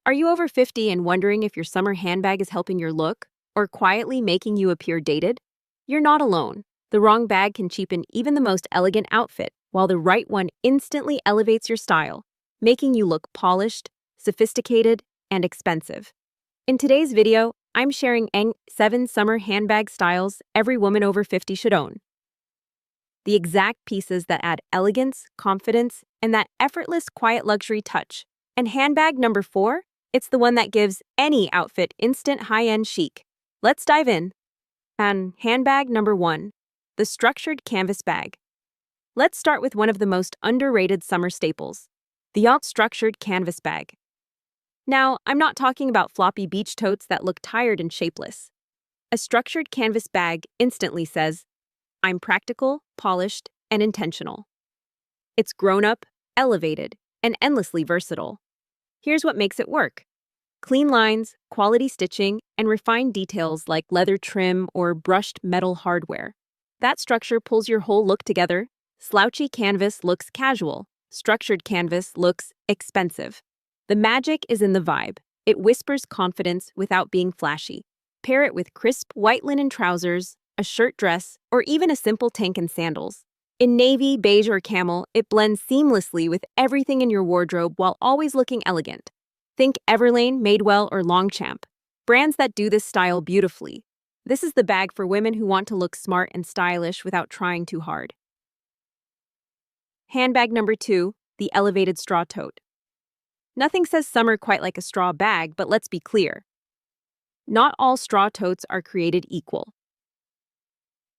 Are you over 50 and wondering if your summer handbag is helping your look or quietly making you appear dated? You're not alone. The wrong bag can cheapen even the most elegant outfit, while the right one instantly elevates your style, making you look polished, sophisticated, and expensive. In today's video, I'm sharing 7 summer handbag styles every woman over 50 should own. The exact pieces that add elegance, confidence, and that effortless quiet luxury touch. And handbag number 4? It's the one that gives any outfit instant high-end chic. Let's dive in. And handbag number 1, the structured canvas bag. Let's start with one of the most underrated summer staples, the structured canvas bag. Now, I'm not talking about floppy beach totes that look tired and shapeless. A structured canvas bag instantly says, I'm practical, polished, and intentional. It's grown-up, elevated, and endlessly versatile. Here's what makes it work. Clean lines, quality stitching, and refined details like leather trim or brushed metal hardware. That structure pulls your whole look together. Slouchy canvas looks casual. Structured canvas looks expensive. The magic is in the vibe. It whispers confidence without being flashy. Pair it with crisp white linen trousers, a shirt dress, or even a simple tank and sandals. In navy, beige, or camel, it blends seamlessly with everything in your wardrobe while always looking elegant. Think Everlane, Madewell, or Longchamp, brands that do this style beautifully. This is the bag for women who want to look smart and stylish without trying too hard. Handbag number 2, the elevated straw tote. Nothing says summer quite like a straw bag, but let's be clear. Not all straw totes are created equal.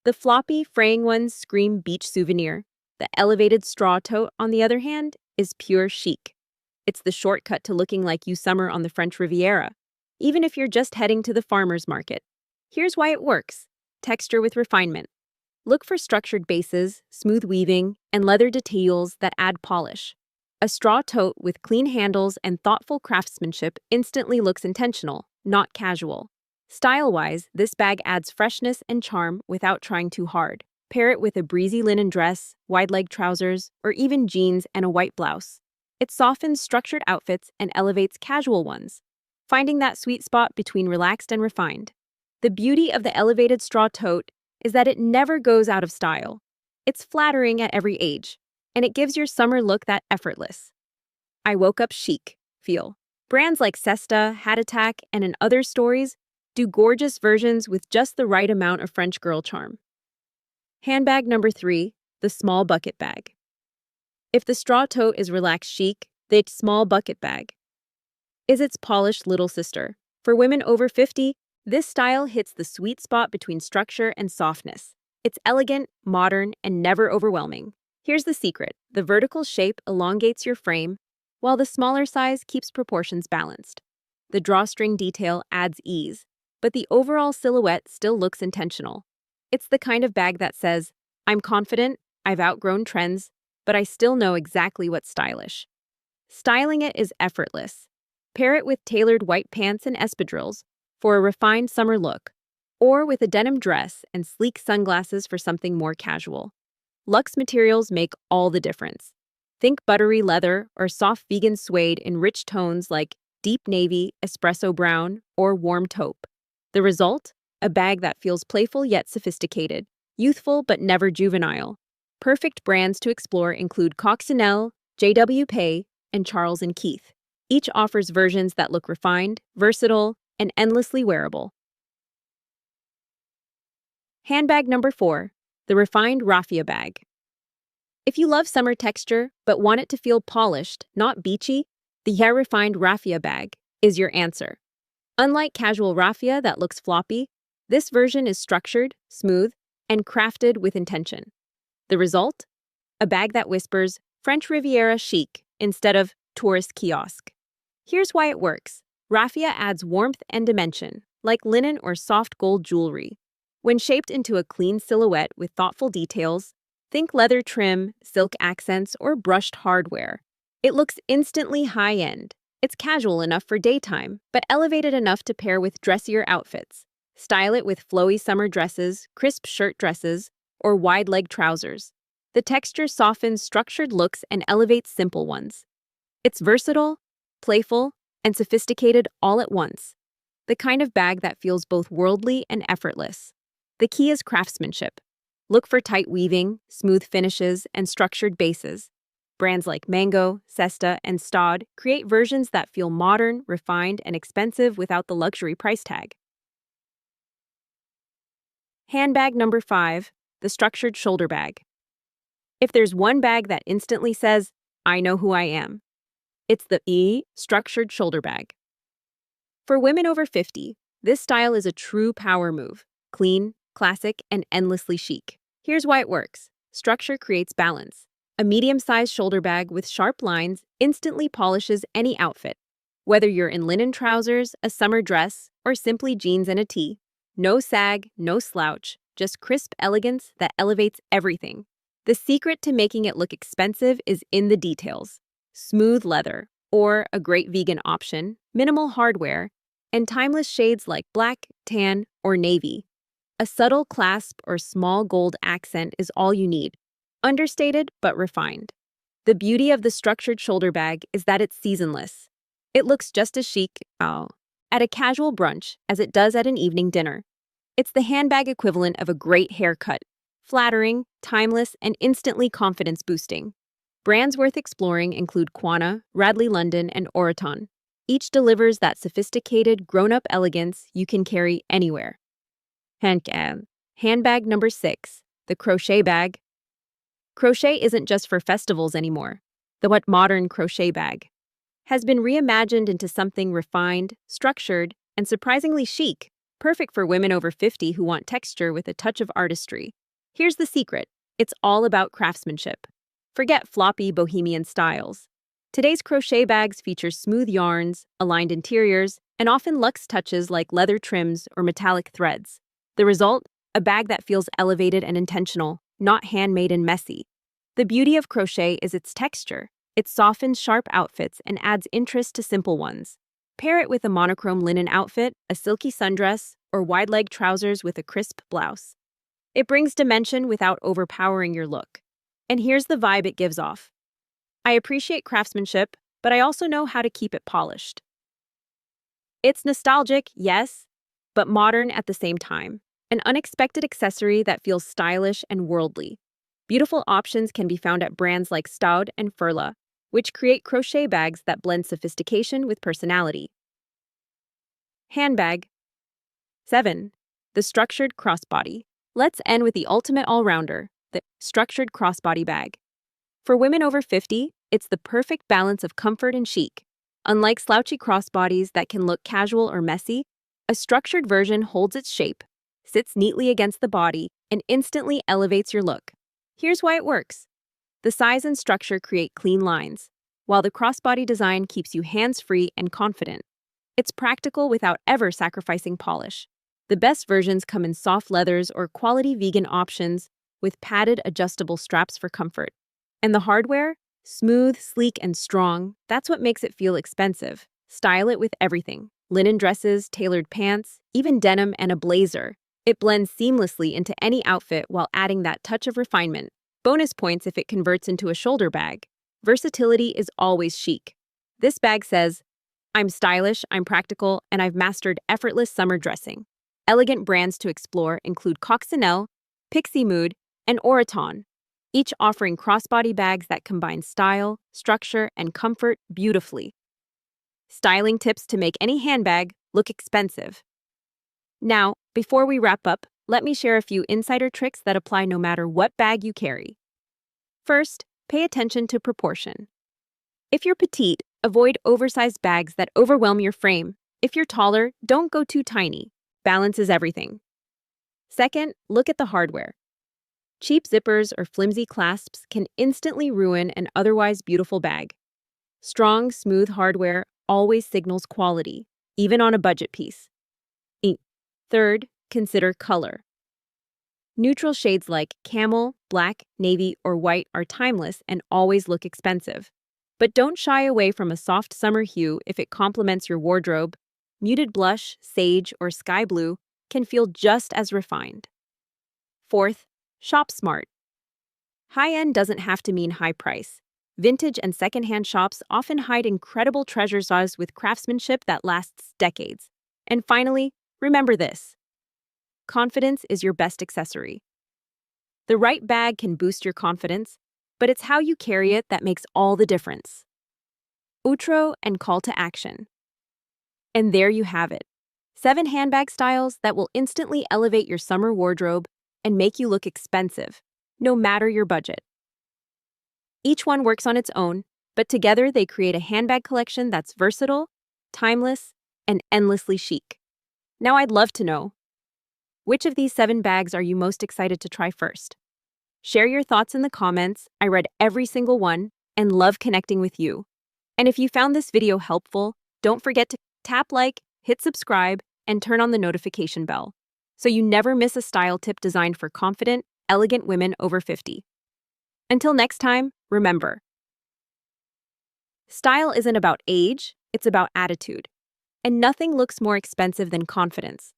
The floppy, fraying ones scream beach souvenir. The elevated straw tote, on the other hand, is pure chic. It's the shortcut to looking like you summer on the French Riviera, even if you're just heading to the farmer's market. Here's why it works. Texture with refinement. Look for structured bases, smooth weaving, and leather details that add polish. A straw tote with clean handles and thoughtful craftsmanship instantly looks intentional, not casual. Style-wise, this bag adds freshness and charm without trying too hard. Pair it with a breezy linen dress, wide-leg trousers, or even jeans and a white blouse. It softens structured outfits and elevates casual ones, finding that sweet spot between relaxed and refined. The beauty of the elevated straw tote is that it never goes out of style. It's flattering at every age, and it gives your summer look that effortless. I woke up chic feel. Brands like Cesta, Hat Attack, and in other stories do gorgeous versions with just the right amount of French girl charm. Handbag number 3, the small bucket bag. If the straw tote is relaxed chic, the small bucket bag is its polished little sister. For women over 50, this style hits the sweet spot between structure and softness. It's elegant, modern, and never overwhelming. Here's the secret. The vertical shape elongates your frame, while the smaller size keeps proportions balanced. The drawstring detail adds ease, but the overall silhouette still looks intentional. It's the kind of bag that says, I'm confident, I've outgrown trends, but I still know exactly what's stylish. Styling it is effortless. Pair it with tailored white pants and espadrilles for a refined summer look, or with a denim dress and sleek sunglasses for something more casual. Luxe materials make all the difference. Think buttery leather or soft vegan suede in rich tones like deep navy, espresso brown, or warm taupe. The result? A bag that feels playful yet sophisticated, youthful but never juvenile. Perfect brands to explore include Coccinelle, J.W. Pei, and Charles & Keith. Each offers versions that look refined, versatile, and endlessly wearable. Handbag number 4, the refined raffia bag. If you love summer texture but want it to feel polished, not beachy, the hair refined raffia bag is your answer. Unlike casual raffia that looks floppy, this version is structured, smooth, and crafted with intention. The result? A bag that whispers French Riviera chic instead of tourist kiosk. Here's why it works. Raffia adds warmth and dimension, like linen or soft gold jewelry. When shaped into a clean silhouette with thoughtful details, think leather trim, silk accents, or brushed hardware. It looks instantly high-end. It's casual enough for daytime, but elevated enough to pair with dressier outfits. Style it with flowy summer dresses, crisp shirt dresses, or wide-leg trousers. The texture softens structured looks and elevates simple ones. It's versatile, playful, and sophisticated all at once. The kind of bag that feels both worldly and effortless. The key is craftsmanship. Look for tight weaving, smooth finishes, and structured bases. Brands like Mango, Cesta, and Stod create versions that feel modern, refined, and expensive without the luxury price tag. Handbag number 5, the structured shoulder bag. If there's one bag that instantly says, I know who I am, it's the structured shoulder bag. For women over 50, this style is a true power move. Clean, classic, and endlessly chic. Here's why it works. Structure creates balance. A medium-sized shoulder bag with sharp lines instantly polishes any outfit. Whether you're in linen trousers, a summer dress, or simply jeans and a tee, no sag, no slouch, just crisp elegance that elevates everything. The secret to making it look expensive is in the details. Smooth leather, or a great vegan option, minimal hardware, and timeless shades like black, tan, or navy. A subtle clasp or small gold accent is all you need. Understated but refined. The beauty of the structured shoulder bag is that it's seasonless. It looks just as chic at a casual brunch as it does at an evening dinner. It's the handbag equivalent of a great haircut. Flattering, timeless, and instantly confidence-boosting. Brands worth exploring include Quana, Radley London, and Oraton. Each delivers that sophisticated, grown-up elegance you can carry anywhere. Handbag number 6, the crochet bag. Crochet isn't just for festivals anymore. The modern crochet bag has been reimagined into something refined, structured, and surprisingly chic, perfect for women over 50 who want texture with a touch of artistry. Here's the secret. It's all about craftsmanship. Forget floppy bohemian styles. Today's crochet bags feature smooth yarns, aligned interiors, and often luxe touches like leather trims or metallic threads. The result? A bag that feels elevated and intentional, not handmade and messy. The beauty of crochet is its texture. It softens sharp outfits and adds interest to simple ones. Pair it with a monochrome linen outfit, a silky sundress, or wide-leg trousers with a crisp blouse. It brings dimension without overpowering your look. And here's the vibe it gives off. I appreciate craftsmanship, but I also know how to keep it polished. It's nostalgic, yes, but modern at the same time. An unexpected accessory that feels stylish and worldly. Beautiful options can be found at brands like Staud and Furla, which create crochet bags that blend sophistication with personality. Handbag 7. The structured crossbody. Let's end with the ultimate all-rounder, the structured crossbody bag. For women over 50, it's the perfect balance of comfort and chic. Unlike slouchy crossbodies that can look casual or messy, a structured version holds its shape, sits neatly against the body, and instantly elevates your look. Here's why it works. The size and structure create clean lines, while the crossbody design keeps you hands-free and confident. It's practical without ever sacrificing polish. The best versions come in soft leathers or quality vegan options with padded adjustable straps for comfort. And the hardware? Smooth, sleek, and strong. That's what makes it feel expensive. Style it with everything. Linen dresses, tailored pants, even denim and a blazer. It blends seamlessly into any outfit while adding that touch of refinement. Bonus points if it converts into a shoulder bag. Versatility is always chic. This bag says, I'm stylish, I'm practical, and I've mastered effortless summer dressing. Elegant brands to explore include Coccinelle, Pixie Mood, and Oraton, each offering crossbody bags that combine style, structure, and comfort beautifully. Styling tips to make any handbag look expensive. Now, before we wrap up, let me share a few insider tricks that apply no matter what bag you carry. First, pay attention to proportion. If you're petite, avoid oversized bags that overwhelm your frame. If you're taller, don't go too tiny. Balance is everything. Second, look at the hardware. Cheap zippers or flimsy clasps can instantly ruin an otherwise beautiful bag. Strong, smooth hardware always signals quality, even on a budget piece. Third, consider color. Neutral shades like camel, black, navy, or white are timeless and always look expensive. But don't shy away from a soft summer hue if it complements your wardrobe. Muted blush, sage, or sky blue can feel just as refined. Fourth, shop smart. High-end doesn't have to mean high price. Vintage and secondhand shops often hide incredible treasures with craftsmanship that lasts decades. And finally, remember this: confidence is your best accessory. The right bag can boost your confidence, but it's how you carry it that makes all the difference. Outro and call to action. And there you have it. 7 handbag styles that will instantly elevate your summer wardrobe and make you look expensive, no matter your budget. Each one works on its own, but together they create a handbag collection that's versatile, timeless, and endlessly chic. Now I'd love to know, which of these 7 bags are you most excited to try first? Share your thoughts in the comments. I read every single one and love connecting with you. And if you found this video helpful, don't forget to tap like, hit subscribe, and turn on the notification bell so you never miss a style tip designed for confident, elegant women over 50. Until next time, remember, style isn't about age, it's about attitude. And nothing looks more expensive than confidence.